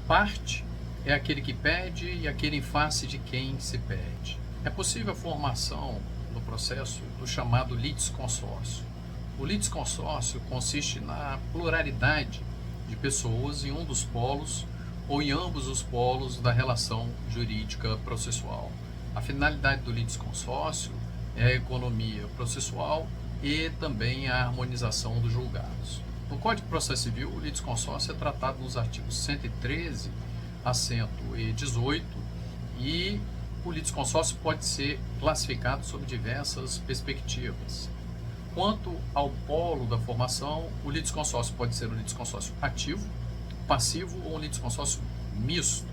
Parte é aquele que pede e aquele em face de quem se pede. É possível a formação no processo do chamado litisconsórcio. O litisconsórcio consiste na pluralidade de pessoas em um dos polos ou em ambos os polos da relação jurídica processual. A finalidade do litisconsórcio é a economia processual e também a harmonização dos julgados. No Código de Processo Civil, o litisconsórcio é tratado nos artigos 113 a 118 e o litisconsórcio pode ser classificado sob diversas perspectivas. Quanto ao polo da formação, o litisconsórcio pode ser um litisconsórcio ativo, passivo ou um litisconsórcio misto.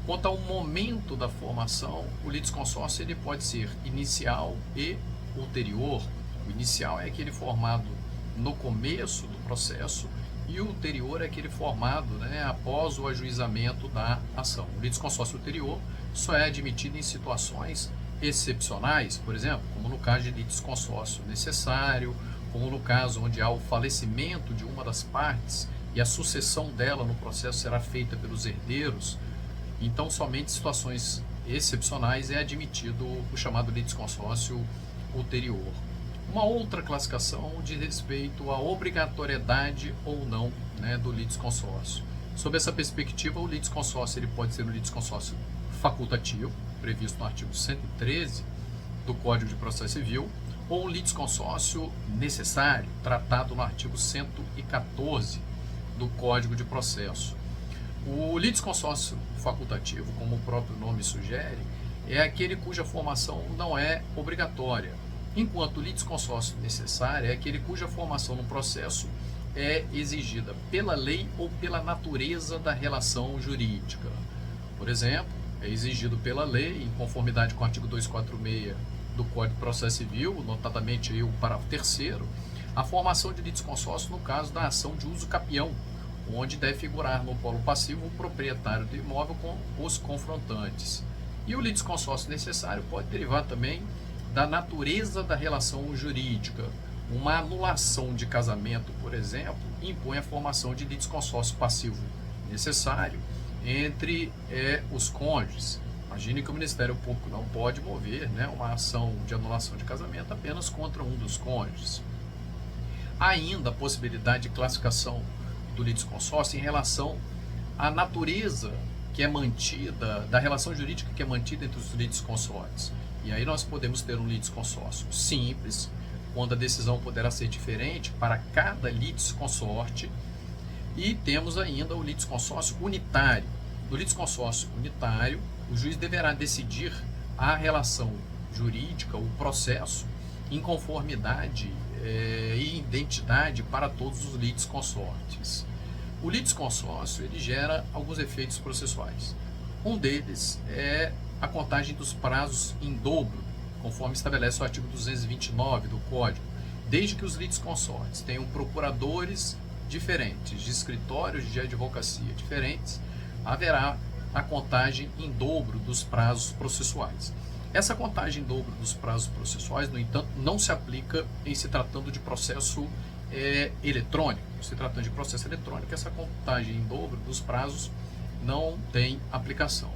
Quanto ao momento da formação, o litisconsórcio ele pode ser inicial e ulterior. O inicial é aquele formado no começo do processo e o ulterior é aquele formado após o ajuizamento da ação. O litisconsórcio ulterior só é admitido em situações excepcionais, por exemplo, como no caso de litisconsórcio necessário, como no caso onde há o falecimento de uma das partes e a sucessão dela no processo será feita pelos herdeiros. Então, somente em situações excepcionais é admitido o chamado litisconsórcio ulterior. Uma outra classificação diz respeito à obrigatoriedade ou não do litisconsórcio. Sob essa perspectiva, o litisconsórcio ele pode ser um litisconsórcio facultativo, previsto no artigo 113 do Código de Processo Civil, ou um litisconsórcio necessário, tratado no artigo 114 do Código de Processo. O litisconsórcio facultativo, como o próprio nome sugere, é aquele cuja formação não é obrigatória, enquanto o litisconsórcio necessário é aquele cuja formação no processo é exigida pela lei ou pela natureza da relação jurídica. Por exemplo, é exigido pela lei, em conformidade com o artigo 246 do Código de Processo Civil, notadamente o parágrafo 3º, a formação de litisconsórcio no caso da ação de uso capião, onde deve figurar no polo passivo o proprietário do imóvel com os confrontantes. E o litisconsórcio necessário pode derivar também da natureza da relação jurídica. Uma anulação de casamento, por exemplo, impõe a formação de litisconsórcio passivo necessário entre os cônjuges. Imagine que o Ministério Público não pode mover uma ação de anulação de casamento apenas contra um dos cônjuges. Há ainda a possibilidade de classificação do litisconsórcio em relação à natureza que é mantida, da relação jurídica que é mantida entre os litisconsortes. E aí nós podemos ter um litisconsórcio simples, quando a decisão poderá ser diferente para cada litisconsorte, e temos ainda o litisconsórcio unitário. No litisconsórcio unitário, o juiz deverá decidir a relação jurídica, o processo, em conformidade e identidade para todos os litisconsortes. O litisconsórcio ele gera alguns efeitos processuais. Um deles é a contagem dos prazos em dobro, conforme estabelece o artigo 229 do Código, desde que os litisconsortes tenham procuradores diferentes, de escritórios de advocacia diferentes, haverá a contagem em dobro dos prazos processuais. Essa contagem em dobro dos prazos processuais, no entanto, não se aplica em se tratando de processo eletrônico. Se tratando de processo eletrônico, essa contagem em dobro dos prazos não tem aplicação.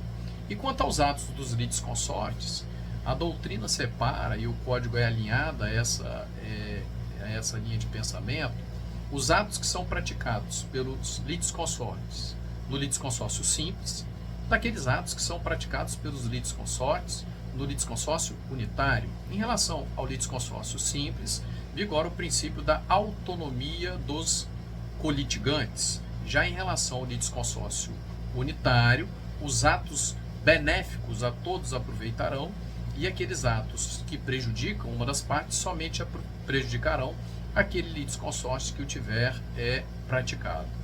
E quanto aos atos dos litisconsortes, a doutrina separa, e o Código é alinhado a essa linha de pensamento, os atos que são praticados pelos litisconsortes no litisconsórcio simples, daqueles atos que são praticados pelos litisconsortes no litisconsórcio unitário. Em relação ao litisconsórcio simples, vigora o princípio da autonomia dos colitigantes. Já em relação ao litisconsórcio unitário, os atos benéficos a todos aproveitarão, e aqueles atos que prejudicam uma das partes somente prejudicarão aquele litisconsórcio que o tiver praticado.